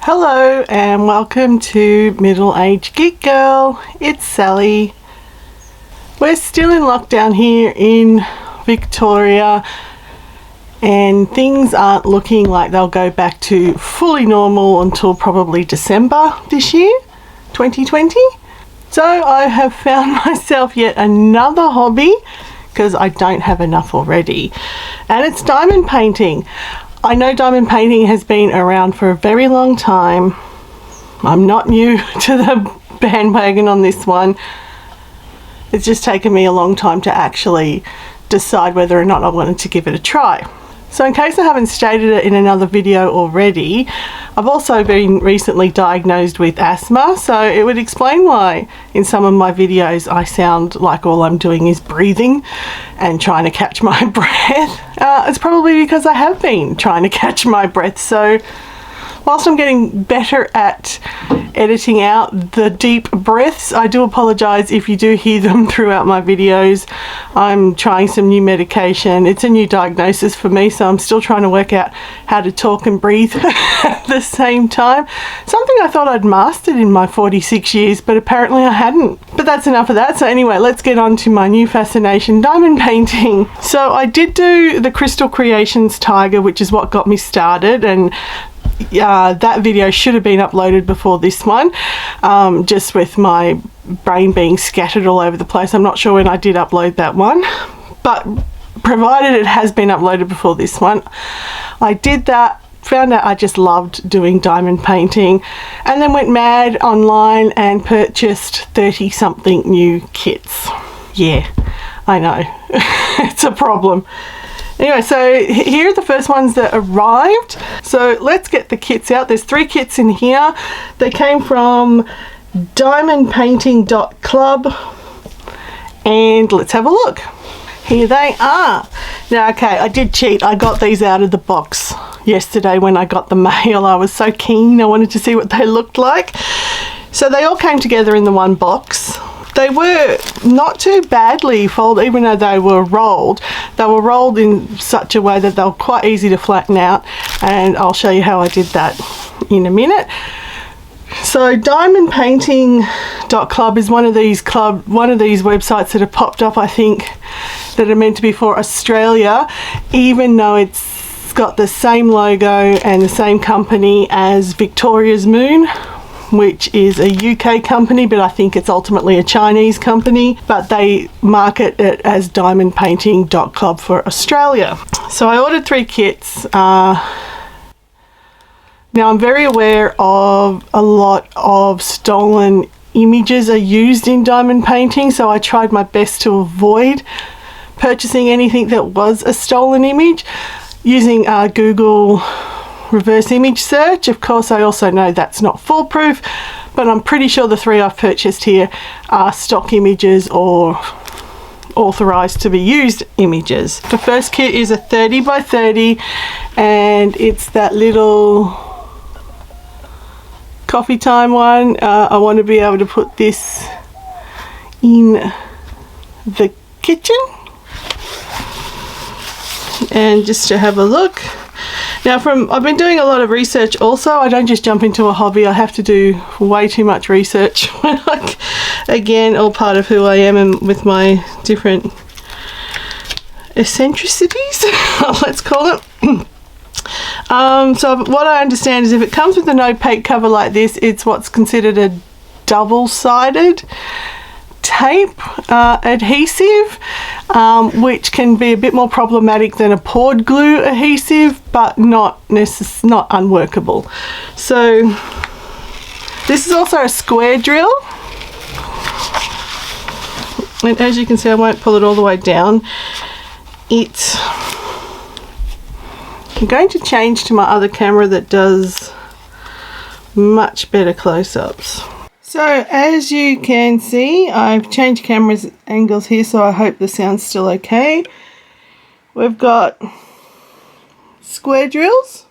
Hello and welcome to Middle-Aged Geek Girl. It's Sally. We're still in lockdown here in Victoria and things aren't looking like they'll go back to fully normal until probably December this year, 2020. So I have found myself yet another hobby because I don't have enough already, and it's diamond painting. I know diamond painting has been around for a very long time. I'm not new to the bandwagon on this one. It's just taken me a long time to actually decide whether or not I wanted to give it a try. So in case I haven't stated it in another video already, I've also been recently diagnosed with asthma, so it would explain why in some of my videos I sound like all I'm doing is breathing and trying to catch my breath. It's probably because I have been trying to catch my breath, so whilst I'm getting better at editing out the deep breaths, I do apologise if you do hear them throughout my videos. I'm trying some new medication. It's a new diagnosis for me, so I'm still trying to work out how to talk and breathe at the same time. Something I thought I'd mastered in my 46 years, but apparently I hadn't. But that's enough of that. So anyway, let's get on to my new fascination, diamond painting. So I did do the Crystal Creations Tiger, which is what got me started, and that video should have been uploaded before this one, just with my brain being scattered all over the place. I'm not sure when I did upload that one, but provided it has been uploaded before this one, I did that, found out I just loved doing diamond painting, and then went mad online and purchased 30 something new kits. Yeah, I know. It's a problem. Anyway, so here are the first ones that arrived. So let's get the kits out. There's 3 kits in here. They came from diamondpainting.club, and let's have a look. Here they are. Now, okay, I did cheat. I got these out of the box yesterday when I got the mail. I was so keen. I wanted to see what they looked like. So they all came together in the one box. They were not too badly folded, even though they were rolled. They were rolled in such a way that they were quite easy to flatten out, and I'll show you how I did that in a minute. So diamondpainting.club is one of these websites that have popped up, I think, that are meant to be for Australia, even though it's got the same logo and the same company as Victoria's Moon, which is a UK company, but I think it's ultimately a Chinese company, but they market it as diamondpainting.club for Australia. So I ordered 3 kits. Now I'm very aware of a lot of stolen images are used in diamond painting, so I tried my best to avoid purchasing anything that was a stolen image using Google reverse image search. Of course, I also know that's not foolproof, but I'm pretty sure the 3 I've purchased here are stock images or authorized to be used images. The first kit is a 30 by 30, and it's that little coffee time one. I want to be able to put this in the kitchen and just to have a look. Now, I've been doing a lot of research also. I don't just jump into a hobby. I have to do way too much research. Again, all part of who I am and with my different eccentricities, let's call it. So what I understand is if it comes with an opaque cover like this, it's what's considered a double-sided tape adhesive, which can be a bit more problematic than a poured glue adhesive, but not unworkable. So this is also a square drill, and as you can see, I won't pull it all the way down. I'm going to change to my other camera that does much better close-ups. So as you can see, I've changed camera's angles here, so I hope the sound's still okay. We've got square drills,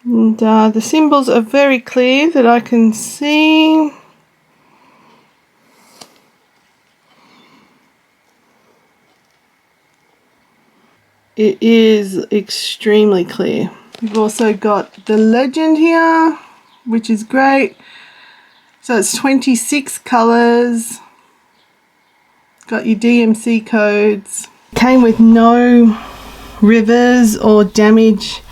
and the symbols are very clear that I can see. It is extremely clear. We've also got the legend here, which is great. So it's 26 colours. Got your DMC codes. Came with no rivers or damage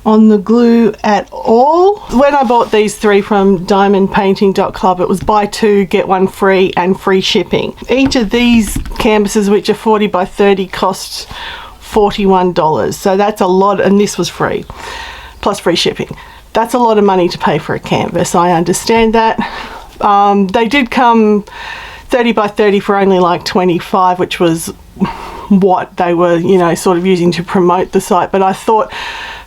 on the glue at all. When I bought these three from diamondpainting.club, it was buy two get one free and free shipping. Each of these canvases, which are 40 by 30, cost $41. So that's a lot, and this was free plus free shipping. That's a lot of money to pay for a canvas. I understand that. They did come 30 by 30 for only like 25, which was what they were, you know, sort of using to promote the site. But I thought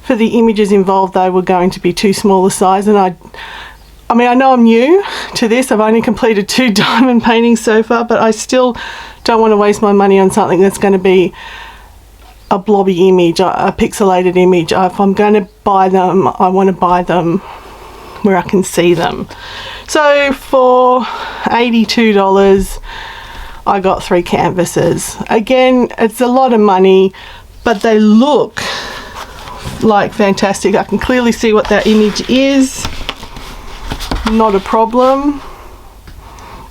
for the images involved, they were going to be too small a size. And I mean, I know I'm new to this. I've only completed 2 diamond paintings so far, but I still don't want to waste my money on something that's going to be a blobby image, a pixelated image. If I'm going to buy them, I want to buy them where I can see them. So for $82, I got 3 canvases. Again, it's a lot of money, but they look like fantastic. I can clearly see what that image is. Not a problem.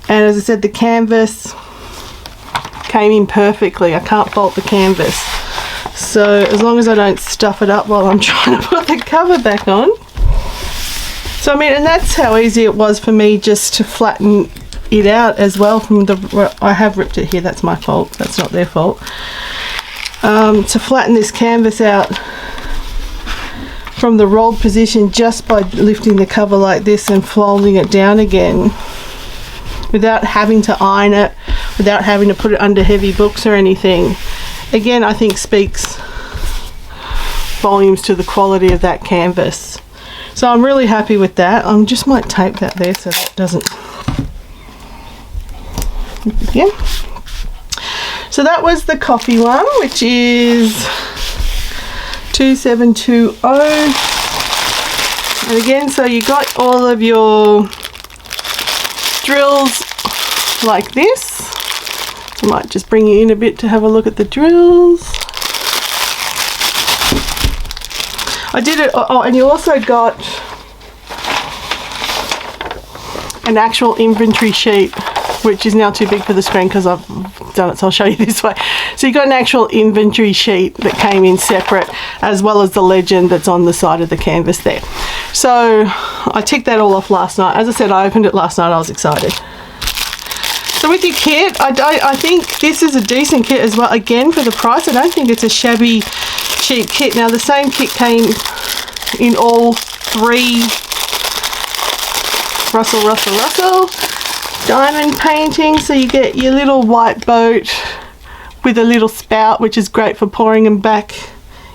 And as I said, the canvas came in perfectly. I can't fault the canvas. So as long as I don't stuff it up while I'm trying to put the cover back on. So I mean, and that's how easy it was for me just to flatten it out as well from the, I have ripped it here, that's my fault, that's not their fault. To flatten this canvas out from the rolled position just by lifting the cover like this and folding it down again without having to iron it, without having to put it under heavy books or anything. Again, I think speaks volumes to the quality of that canvas. So I'm really happy with that. I just might tape that there so that doesn't... Yeah. So that was the coffee one, which is 2720. And again, so you got all of your drills like this. I might just bring you in a bit to have a look at the drills. I did it, oh, and you also got an actual inventory sheet, which is now too big for the screen because I've done it, so I'll show you this way. So you got an actual inventory sheet that came in separate, as well as the legend that's on the side of the canvas there. So I ticked that all off last night. As I said, I opened it last night, I was excited. So with your kit, I think this is a decent kit as well. Again, for the price, I don't think it's a shabby cheap kit. Now the same kit came in all 3 Russell diamond painting. So you get your little white boat with a little spout, which is great for pouring them back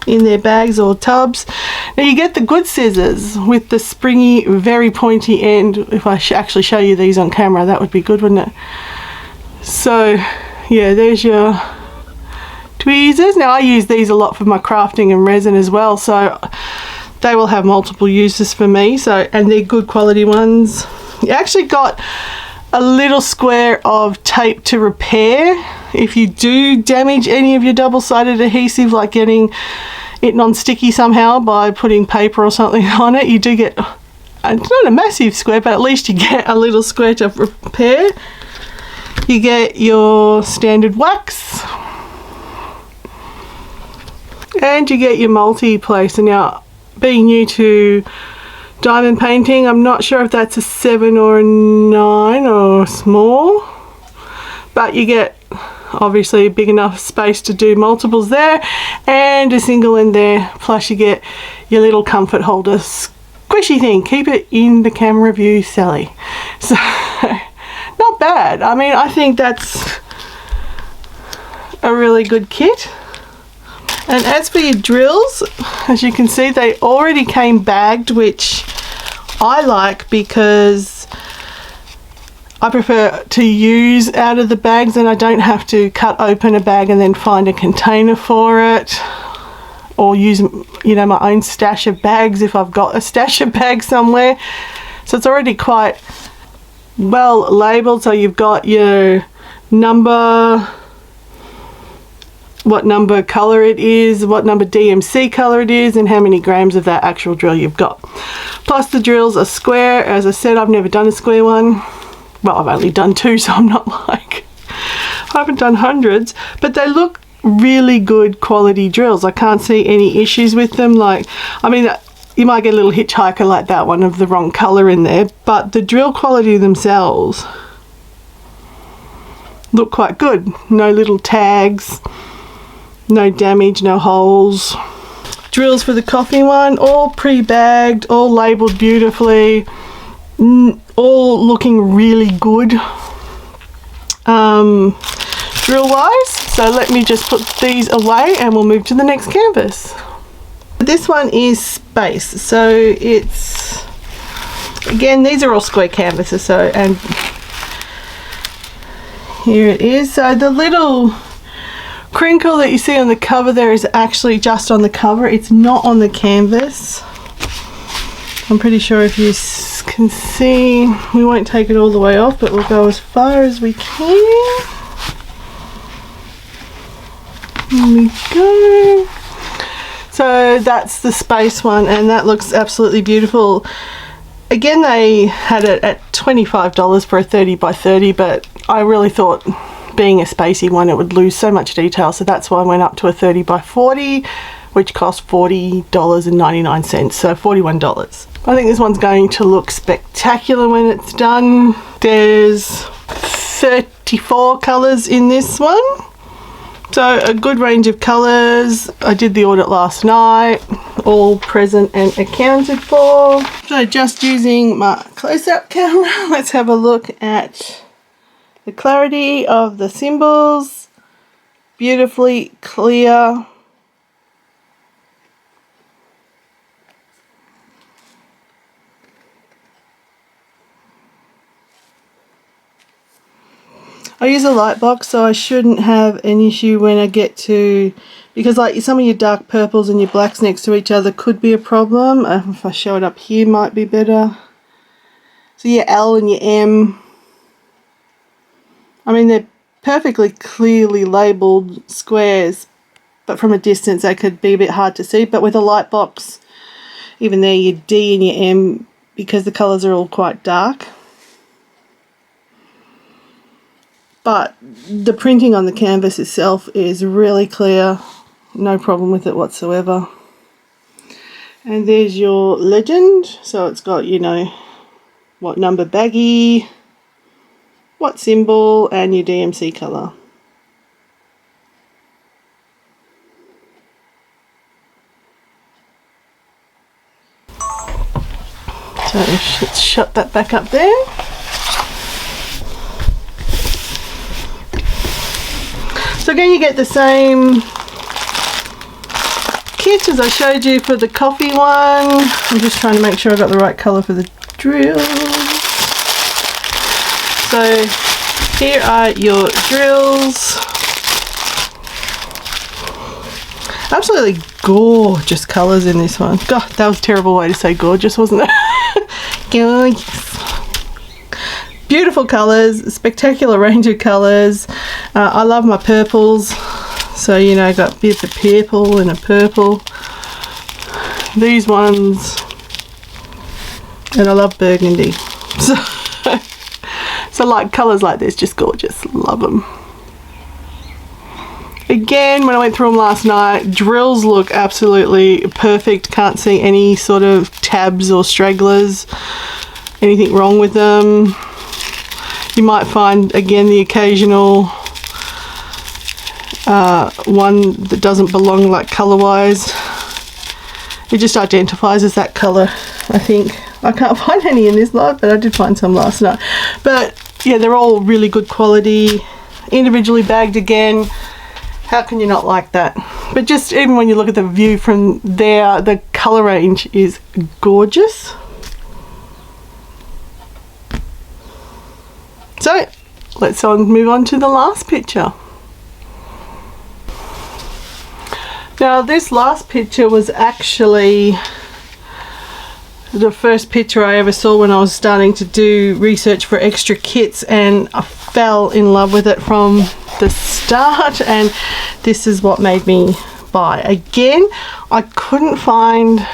in their bags or tubs. Now you get the good scissors with the springy, very pointy end. If I actually show you these on camera, that would be good, wouldn't it? So yeah, there's your tweezers. Now I use these a lot for my crafting and resin as well, so they will have multiple uses for me. So, and they're good quality ones. You actually got a little square of tape to repair if you do damage any of your double-sided adhesive, like getting it non-sticky somehow by putting paper or something on it. You do get, it's not a massive square, but at least you get a little square to repair. You get your standard wax and you get your multi-placer. Now, being new to diamond painting, I'm not sure if that's a 7 or a 9 or small, but you get obviously big enough space to do multiples there and a single in there, plus you get your little comfort holder squishy thing. Keep it in the camera view, Sally. So not bad. I mean, I think that's a really good kit. And as for your drills, as you can see, they already came bagged, which I like because I prefer to use out of the bags and I don't have to cut open a bag and then find a container for it, or use, you know, my own stash of bags if I've got a stash of bags somewhere. So it's already quite well labeled. So you've got your number what number color it is, what number DMC color it is, and how many grams of that actual drill you've got. Plus the drills are square. As I said, I've never done a square one. Well, I've only done 2, so I'm not like, I haven't done hundreds, but they look really good quality drills. I can't see any issues with them. Like, I mean, you might get a little hitchhiker like that one of the wrong color in there, but the drill quality themselves look quite good. No little tags, no damage, no holes. Drills for the coffee one, all pre-bagged, all labeled beautifully, all looking really good drill wise. So let me just put these away and we'll move to the next canvas. This one is space, so it's, again, these are all square canvases, so, and here it is. So the little crinkle that you see on the cover there is actually just on the cover, it's not on the canvas. I'm pretty sure if you can see, we won't take it all the way off, but we'll go as far as we can. There we go. So that's the space one, and that looks absolutely beautiful. Again, they had it at $25 for a 30 by 30, but I really thought being a spacey one it would lose so much detail, so that's why I went up to a 30 by 40, which cost $40.99, so $41. I think this one's going to look spectacular when it's done. There's 34 colours in this one, so a good range of colours. I did the audit last night, all present and accounted for. So just using my close-up camera, let's have a look at the clarity of the symbols. Beautifully clear. I use a light box, so I shouldn't have an issue when I get to, because like some of your dark purples and your blacks next to each other could be a problem. If I show it up here might be better. So your L and your M, I mean, they're perfectly clearly labelled squares, but from a distance they could be a bit hard to see. But with a light box, even there, your D and your M, because the colours are all quite dark. But the printing on the canvas itself is really clear, no problem with it whatsoever. And there's your legend, so it's got, you know, what number baggie, what symbol, and your DMC colour. So let's shut that back up there. So again, you get the same kit as I showed you for the coffee one. I'm just trying to make sure I got the right colour for the drills. So here are your drills. Absolutely gorgeous colours in this one. God, that was a terrible way to say gorgeous, wasn't it? Gorgeous. Beautiful colours, spectacular range of colours. I love my purples, so you know, got bits of purple and a purple. These ones, and I love burgundy. So like colours like this, just gorgeous. Love them. Again, when I went through them last night, drills look absolutely perfect. Can't see any sort of tabs or stragglers, anything wrong with them. You might find, again, the occasional one that doesn't belong, like colour-wise. It just identifies as that colour, I think. I can't find any in this lot, but I did find some last night. But yeah, they're all really good quality, individually bagged again. How can you not like that? But just even when you look at the view from there, the colour range is gorgeous. So let's move on to the last picture. Now this last picture was actually the first picture I ever saw when I was starting to do research for extra kits, and I fell in love with it from the start, and this is what made me buy. Again, I couldn't find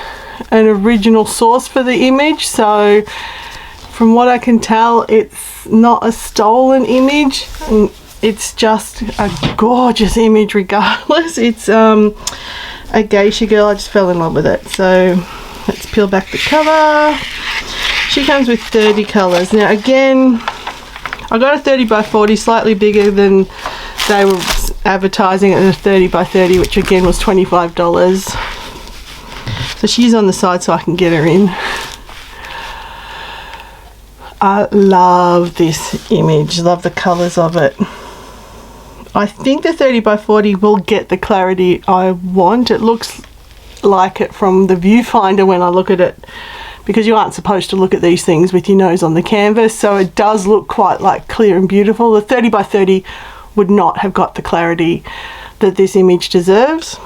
an original source for the image, so from what I can tell, it's not a stolen image, and it's just a gorgeous image regardless. It's a geisha girl. I just fell in love with it. So let's peel back the cover. She comes with 30 colors. Now again, I got a 30 by 40, slightly bigger than they were advertising at a 30 by 30, which again was $25. So she's on the side so I can get her in. I love this image, love the colors of it. I think the 30 by 40 will get the clarity I want. It looks like it from the viewfinder when I look at it, because you aren't supposed to look at these things with your nose on the canvas, so it does look quite like clear and beautiful. The 30 by 30 would not have got the clarity that this image deserves.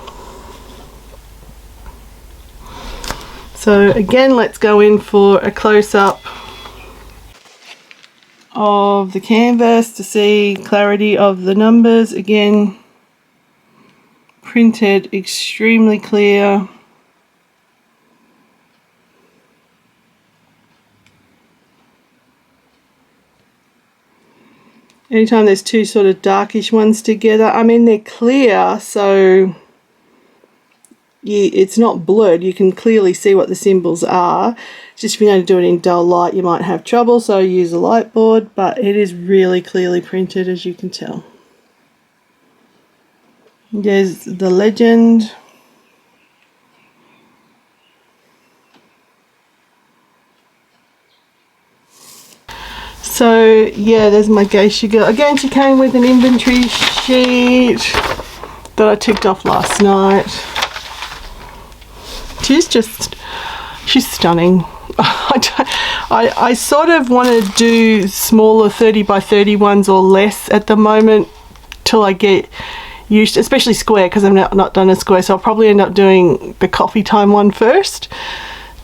So again, let's go in for a close-up of the canvas to see clarity of the numbers. Again, printed extremely clear. Anytime there's two sort of darkish ones together, I mean, they're clear, so it's not blurred. You can clearly see what the symbols are. Just if you're going to do it in dull light, you might have trouble, so use a light board, but it is really clearly printed, as you can tell. There's the legend. So yeah, there's my geisha girl. Again, she came with an inventory sheet that I ticked off last night. She's stunning. I sort of want to do smaller 30 by 30 ones or less at the moment till I get used to, especially square, because I've not done a square, so I'll probably end up doing the coffee time one first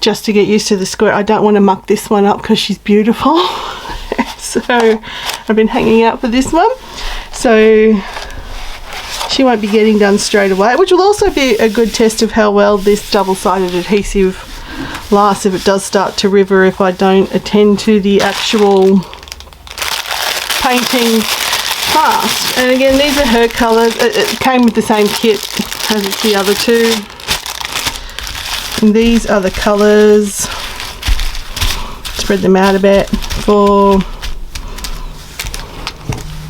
just to get used to the square. I don't want to muck this one up because she's beautiful. So I've been hanging out for this one, so she won't be getting done straight away, which will also be a good test of how well this double-sided adhesive lasts if it does start to river, if I don't attend to the actual painting fast. And again, these are her colours. It came with the same kit as it's the other two. And these are the colours. Spread them out a bit for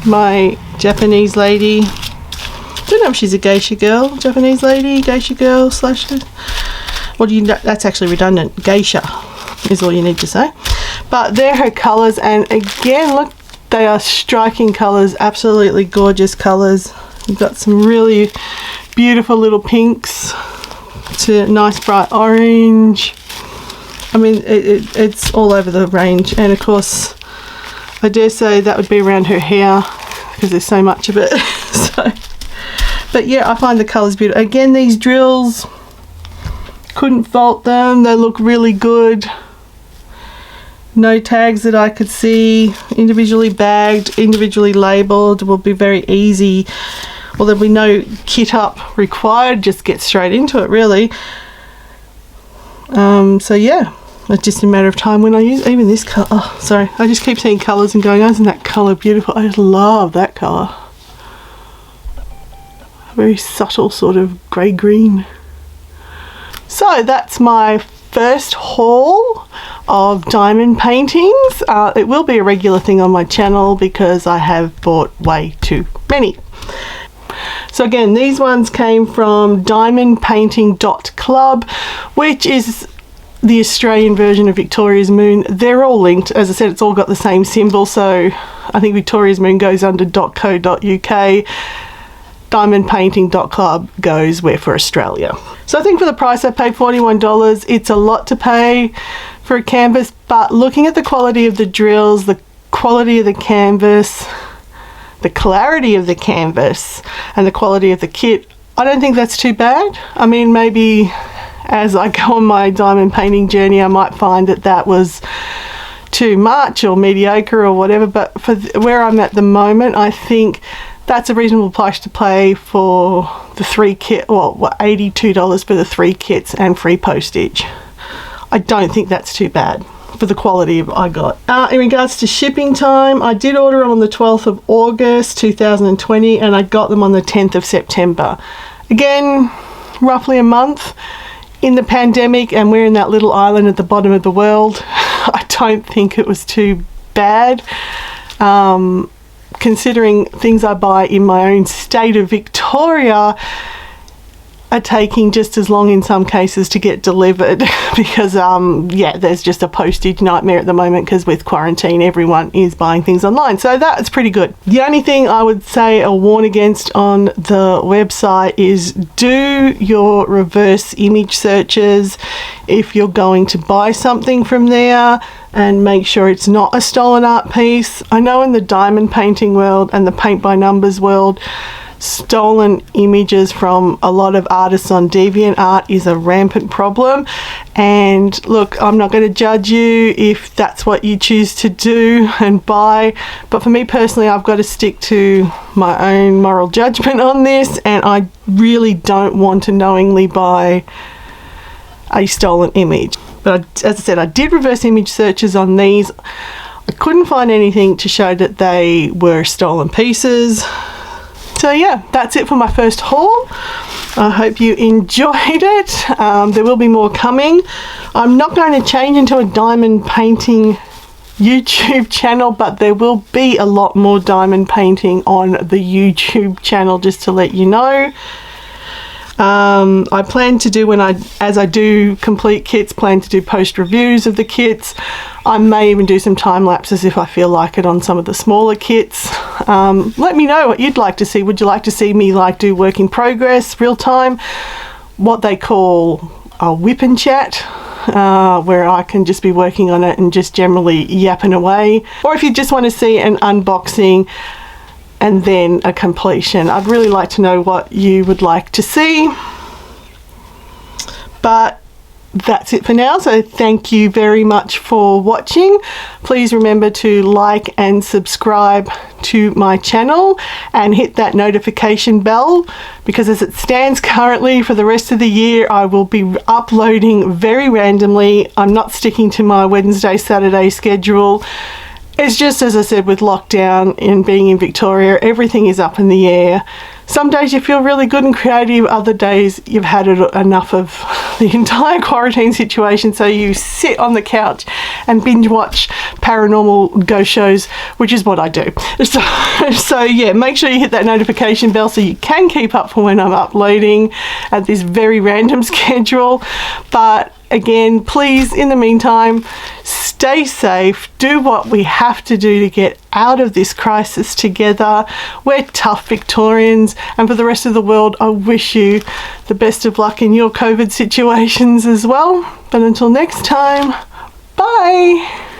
my Japanese lady. I don't know if she's a geisha girl, Japanese lady, geisha girl slash, what do you, that's actually redundant, geisha is all you need to say. But they're her colours, and again, look, they are striking colours, absolutely gorgeous colours. You've got some really beautiful little pinks to nice bright orange. I mean, it's all over the range, and of course I dare say that would be around her hair because there's so much of it. So, but yeah, I find the colours beautiful. Again, these drills, couldn't fault them. They look really good. No tags that I could see. Individually bagged, individually labelled. Will be very easy. Well, there'll be no kit up required. Just get straight into it, really. So yeah, it's just a matter of time when I use even this colour. Oh, sorry, I just keep seeing colours and going, oh, isn't that colour beautiful? I just love that colour. Very subtle sort of grey-green. So that's my first haul of diamond paintings. It will be a regular thing on my channel because I have bought way too many. So again, these ones came from diamondpainting.club, which is the Australian version of Victoria's Moon. They're all linked. As I said, it's all got the same symbol, so I think Victoria's Moon goes under .co.uk. diamondpainting.club goes where for Australia. So I think for the price I paid, $41, it's a lot to pay for a canvas, but looking at the quality of the drills, the quality of the canvas, the clarity of the canvas, and the quality of the kit, I don't think that's too bad. I mean, maybe as I go on my diamond painting journey, I might find that that was too much or mediocre or whatever, but for where I'm at the moment, I think that's a reasonable price to pay for the 3 kit, well, what, $82 for the 3 kits and free postage. I don't think that's too bad for the quality I got. In regards to shipping time, I did order them on the 12th of August 2020 and I got them on the 10th of September. Again, roughly a month in the pandemic, and we're in that little island at the bottom of the world. I don't think it was too bad. Considering things I buy in my own state of Victoria are taking just as long in some cases to get delivered because yeah, there's just a postage nightmare at the moment because with quarantine everyone is buying things online, so that's pretty good. The only thing I would say or warn against on the website is do your reverse image searches if you're going to buy something from there, and make sure it's not a stolen art piece. I know in the diamond painting world and the paint by numbers world, stolen images from a lot of artists on DeviantArt is a rampant problem. And look, I'm not going to judge you if that's what you choose to do and buy, but for me personally, I've got to stick to my own moral judgment on this, and I really don't want to knowingly buy a stolen image. But as I said, I did reverse image searches on these. I couldn't find anything to show that they were stolen pieces. So yeah, that's it for my first haul. I hope you enjoyed it. There will be more coming. I'm not going to change into a diamond painting YouTube channel, but there will be a lot more diamond painting on the YouTube channel, just to let you know. I plan to do, as I do complete kits, plan to do post reviews of the kits. I may even do some time lapses if I feel like it on some of the smaller kits. Let me know what you'd like to see. Would you like to see me do work in progress, real time, what they call a whip and chat, where I can just be working on it and just generally yapping away? Or if you just want to see an unboxing and then a completion, I'd really like to know what you would like to see. But that's it for now, so thank you very much for watching. Please remember to like and subscribe to my channel and hit that notification bell, because as it stands currently for the rest of the year, I will be uploading very randomly. I'm not sticking to my Wednesday, Saturday schedule. It's just, as I said, with lockdown and being in Victoria, everything is up in the air. Some days you feel really good and creative, other days you've had enough of the entire quarantine situation, so you sit on the couch and binge watch paranormal ghost shows, which is what I do. So yeah, make sure you hit that notification bell so you can keep up for when I'm uploading at this very random schedule. But again, please, in the meantime, stay safe, do what we have to do to get out of this crisis together. We're tough Victorians, and for the rest of the world, I wish you the best of luck in your COVID situations as well. But until next time, bye.